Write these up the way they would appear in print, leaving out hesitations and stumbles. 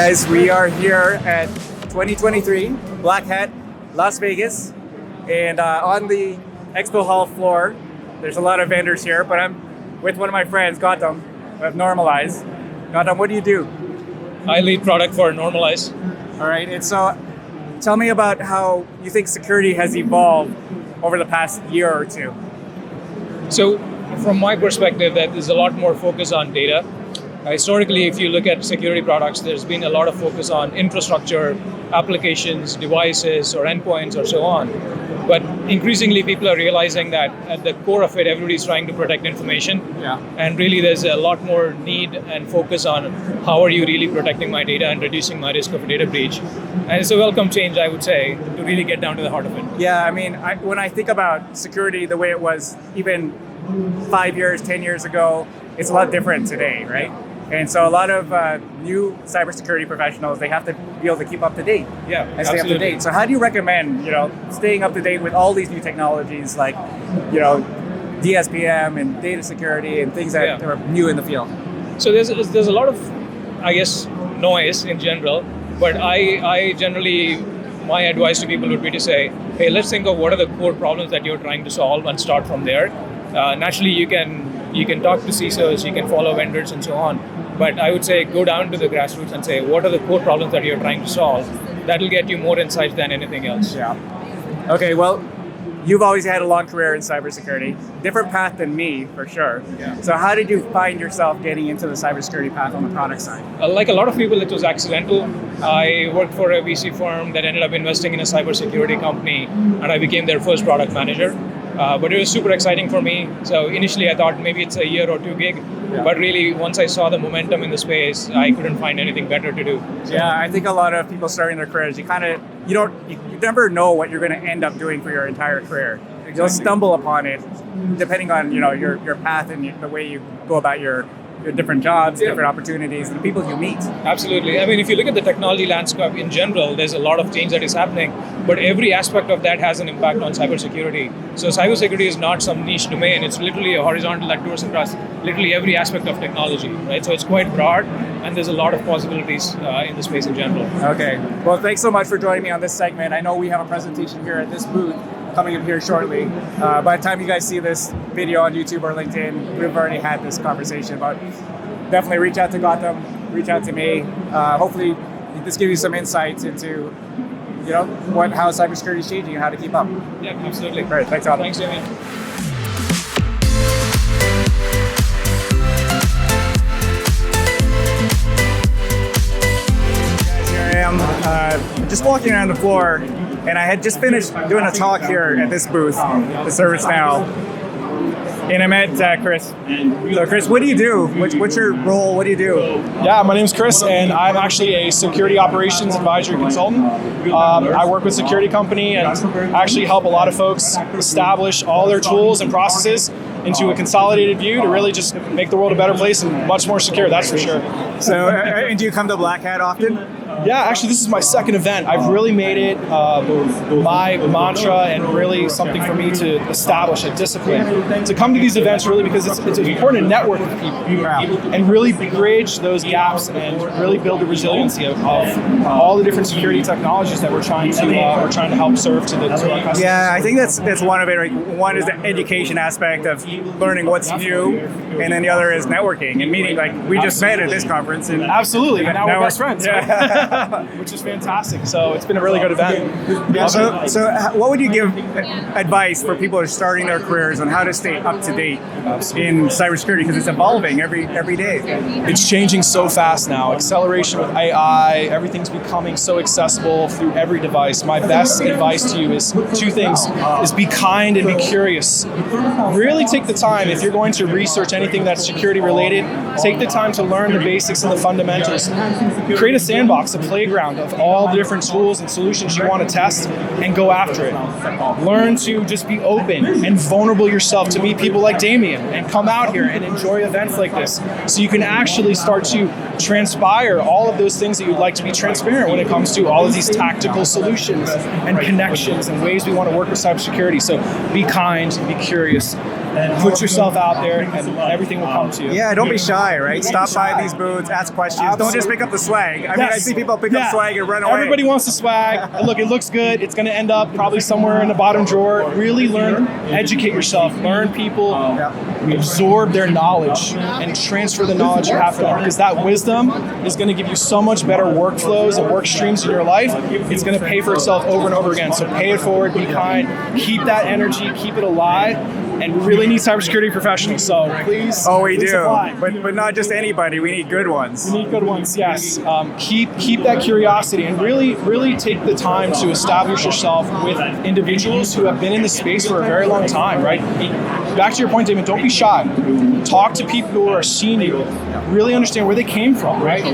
guys, we are here at 2023 Black Hat, Las Vegas, and on the expo hall floor, there's a lot of vendors here, but I'm with one of my friends, Gautam, of Normalize. Gautam, what do you do? I lead product for Normalize. All right, and so tell me about how you think security has evolved over the past year or two. So from my perspective, that there's a lot more focus on data. Historically, if you look at security products, there's been a lot of focus on infrastructure, applications, devices, or endpoints, or so on. But increasingly, people are realizing that at the core of it, everybody's trying to protect information. Yeah. And really, there's a lot more need and focus on how are you really protecting my data and reducing my risk of a data breach. And it's a welcome change, I would say, to really get down to the heart of it. Yeah, I mean, when I think about security the way it was even 5 years, 10 years ago, it's a lot different today, right? And so a lot of new cybersecurity professionals, they have to be able to keep up to date. Yeah, and stay up to date. So how do you recommend, staying up to date with all these new technologies like, DSPM and data security and things that are new in the field? So there's a lot of, I guess, noise in general, but I generally, my advice to people would be to say, hey, let's think of what are the core problems that you're trying to solve and start from there. Naturally, you can talk to CISOs, you can follow vendors and so on, but I would say go down to the grassroots and say, what are the core problems that you're trying to solve? That'll get you more insights than anything else. Yeah. Okay, well, you've always had a long career in cybersecurity, different path than me, for sure. Yeah. So how did you find yourself getting into the cybersecurity path on the product side? Like a lot of people, it was accidental. I worked for a VC firm that ended up investing in a cybersecurity company, and I became their first product manager. But it was super exciting for me. So initially I thought maybe it's a year or two gig, but really once I saw the momentum in the space, I couldn't find anything better to do. So, yeah, I think a lot of people starting their careers, you never know what you're going to end up doing for your entire career. Exactly. You'll stumble upon it depending on your path and the way you go about your different jobs, different opportunities, and the people you meet. Absolutely. I mean, if you look at the technology landscape in general, there's a lot of change that is happening, but every aspect of that has an impact on cybersecurity. So cybersecurity is not some niche domain. It's literally a horizontal that goes across literally every aspect of technology, right? So it's quite broad, and there's a lot of possibilities in the space in general. Okay. Well, thanks so much for joining me on this segment. I know we have a presentation here at this booth coming up here shortly. By the time you guys see this video on YouTube or LinkedIn, we've already had this conversation, but definitely reach out to Gautam, reach out to me. Hopefully this gives you some insights into how cybersecurity is changing and how to keep up. Yeah, absolutely. All right, thanks, Gautam. Thanks, Damian. Guys, here I am, just walking around the floor. And I had just finished doing a talk here at this booth, the ServiceNow, and I met Chris. So Chris, what do you do? What's your role? What do you do? Yeah, my name's Chris, and I'm actually a security operations advisory consultant. I work with a security company and actually help a lot of folks establish all their tools and processes into a consolidated view to really just make the world a better place and much more secure, that's for sure. So, and do you come to Black Hat often? Yeah, actually this is my second event. I've really made it my mantra and really something for me to establish a discipline. To come to these events really because it's important to network with people and really bridge those gaps and really build the resiliency of all the different security technologies that we're trying to help serve to our customers. Yeah, I think that's one of it. Right? One is the education aspect of learning what's new, and then the other is networking and meeting. Like we just met at this conference, and absolutely, and now we're best friends. Yeah. Which is fantastic. So it's been a really good event. Yeah, so what would you give advice for people who are starting their careers on how to stay up to date in cybersecurity? Because it's evolving every day. It's changing so fast now. Acceleration with AI, everything's becoming so accessible through every device. My best advice to you is two things, is be kind and be curious. Really take the time, if you're going to research anything that's security related, take the time to learn the basics and the fundamentals. Create a sandbox a playground of all the different tools and solutions you want to test and go after it. Learn to just be open and vulnerable yourself to meet people like Damian and come out here and enjoy events like this so you can actually start to transpire all of those things that you'd like to be transparent when it comes to all of these tactical solutions and connections and ways we want to work with cybersecurity. So be kind, be curious, and put yourself out there and everything will come to you. Yeah, don't be shy, right? Stop by these booths, ask questions. Absolutely. Don't just pick up the swag. I mean, I see people pick up swag and run away. Everybody wants the swag. Look, it looks good. It's going to end up probably somewhere in the bottom drawer. Really learn, educate yourself, learn people, absorb their knowledge, and transfer the knowledge you have for them. Because that wisdom is going to give you so much better workflows and work streams in your life. It's going to pay for itself over and over again. So pay it forward, be kind, keep that energy, keep it alive. And we really need cybersecurity professionals, so please. Oh, we please do, apply. but not just anybody. We need good ones. We need good ones, yes. Keep that curiosity and really take the time to establish yourself with individuals who have been in the space for a very long time, right? Back to your point, Damian, don't be shy. Talk to people who are seeing you. Really understand where they came from, right?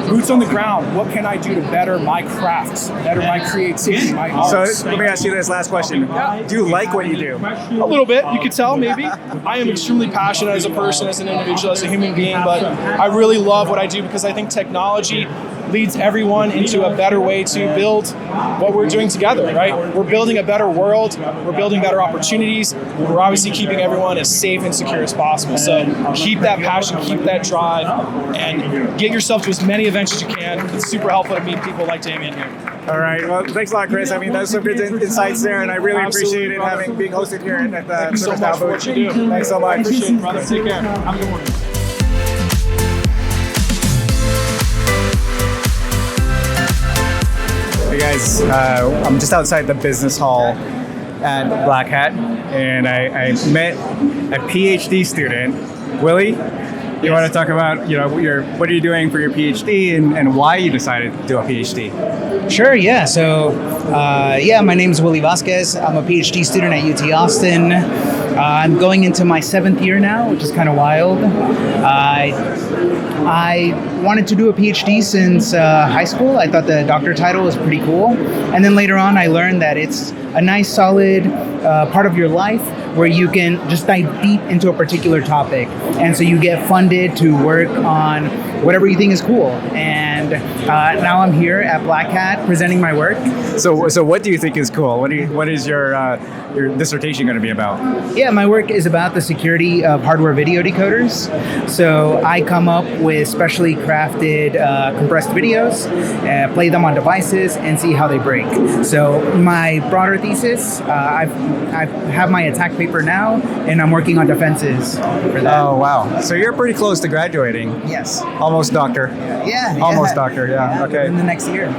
Boots on the ground. What can I do to better my crafts, better my creativity, my art? So let me ask you this last question. Do you like what you do? A little bit, you could tell maybe. I am extremely passionate as a person, as an individual, as a human being, but I really love what I do because I think technology leads everyone into a better way to build what we're doing together, right? We're building a better world, we're building better opportunities, we're obviously keeping everyone as safe and secure as possible. So keep that passion, keep that drive, and get yourself to as many events as you can. It's super helpful to meet people like Damian here. All right. Well, thanks a lot, Chris. I mean, that's some good insights there, and I really appreciate it being hosted here at the Thank you so Service much Now for booth. what you do. Thanks so much. I appreciate it, brother. Take care. Have a good one. Hey guys, I'm just outside the business hall at Black Hat, and I met a PhD student, Willy. You want to talk about, what are you doing for your PhD and why you decided to do a PhD? Sure, yeah. So, my name is Willy Vasquez. I'm a PhD student at UT Austin. I'm going into my 7th year now, which is kind of wild. I wanted to do a PhD since high school. I thought the doctor title was pretty cool. And then later on, I learned that it's a nice, solid part of your life where you can just dive deep into a particular topic. And so you get funded to work on whatever you think is cool. And now I'm here at Black Hat presenting my work. So what do you think is cool? What is your dissertation going to be about? Yeah, my work is about the security of hardware video decoders. So I come up with specially crafted compressed videos, play them on devices, and see how they break. So my broader thesis, I have my attack paper now, and I'm working on defenses for that. Oh, wow. So you're pretty close to graduating. Yes. Almost doctor. Yeah. Almost doctor, yeah. Okay. In the next year.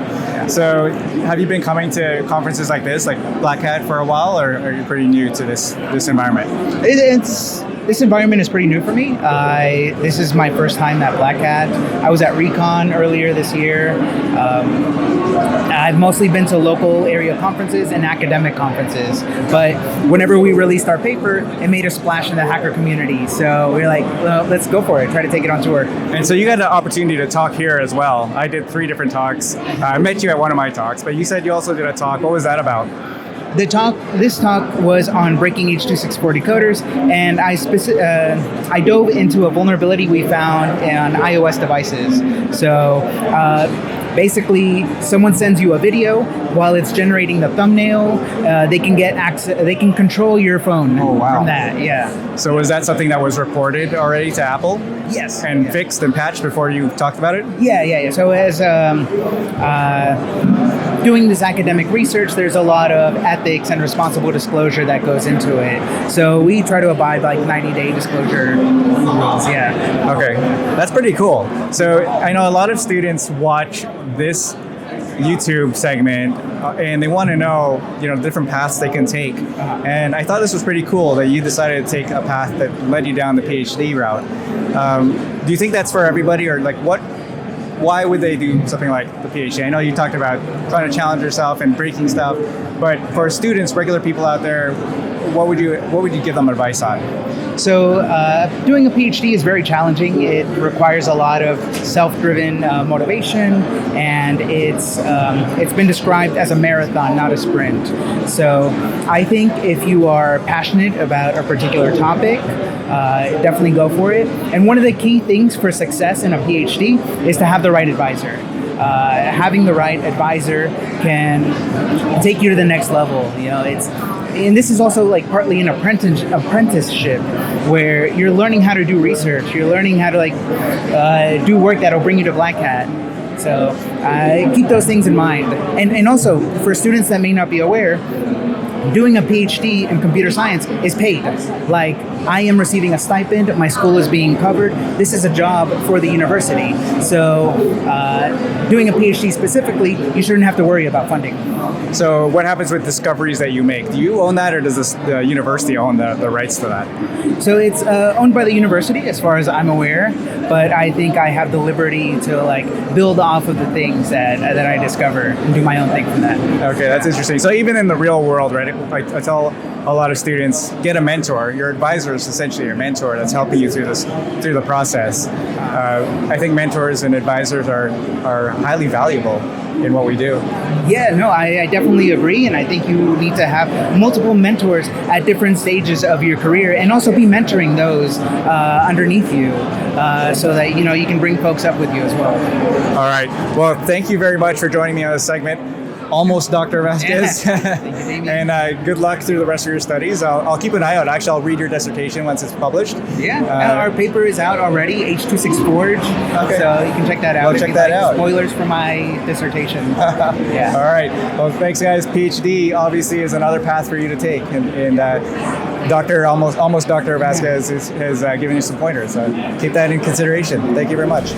So have you been coming to conferences like this, like Black Hat, for a while, or are you pretty new to this environment? This environment is pretty new for me. This is my first time at Black Hat. I was at Recon earlier this year. I've mostly been to local area conferences and academic conferences, but whenever we released our paper, it made a splash in the hacker community. So we were like, well, let's go for it, try to take it on tour. And so you got an opportunity to talk here as well. I did 3 different talks. I met you at one of my talks, but you said you also did a talk. What was that about? This talk was on breaking H.264 decoders, and I dove into a vulnerability we found on iOS devices. So basically, someone sends you a video while it's generating the thumbnail. They can get access. They can control your phone from that. Yeah. So was that something that was reported already to Apple? Yes. And fixed and patched before you talked about it? Yeah. So as doing this academic research, there's a lot of ethics and responsible disclosure that goes into it. So we try to abide by 90-day disclosure rules. Yeah. Okay, that's pretty cool. So I know a lot of students watch this YouTube segment and they want to know, different paths they can take. And I thought this was pretty cool that you decided to take a path that led you down the PhD route. Do you think that's for everybody, or why would they do something like the PhD? I know you talked about trying to challenge yourself and breaking stuff, but for students, regular people out there, what would you give them advice on? So doing a PhD is very challenging. It requires a lot of self-driven motivation, and it's been described as a marathon, not a sprint. So I think if you are passionate about a particular topic, definitely go for it. And one of the key things for success in a PhD is to have the right advisor. Having the right advisor can take you to the next level. And this is also like partly an apprenticeship where you're learning how to do research. You're learning how to do work that'll bring you to Black Hat. So keep those things in mind. And also for students that may not be aware, doing a PhD in computer science is paid. Like, I am receiving a stipend, my school is being covered. This is a job for the university. So doing a PhD specifically, you shouldn't have to worry about funding. So what happens with discoveries that you make? Do you own that, or does the university own the rights to that? So it's owned by the university, as far as I'm aware, but I think I have the liberty to build off of the things that I discover and do my own thing from that. Okay, that's interesting. So even in the real world, right, I tell a lot of students, get a mentor. Your advisor is essentially your mentor that's helping you through the process. I think mentors and advisors are highly valuable in what we do. Yeah, no, I definitely agree, and I think you need to have multiple mentors at different stages of your career, and also be mentoring those underneath you, so that you can bring folks up with you as well. All right. Well, thank you very much for joining me on this segment. Almost Dr. Vasquez. Yeah. Thank you, Damian. And good luck through the rest of your studies. I'll keep an eye out. Actually, I'll read your dissertation once it's published. Yeah, our paper is out already, H26 Forge. Okay. So you can check that out. Check that out. Spoilers for my dissertation. Yeah. All right. Well, thanks, guys. PhD obviously is another path for you to take, and Dr. Vasquez has given you some pointers. So keep that in consideration. Thank you very much.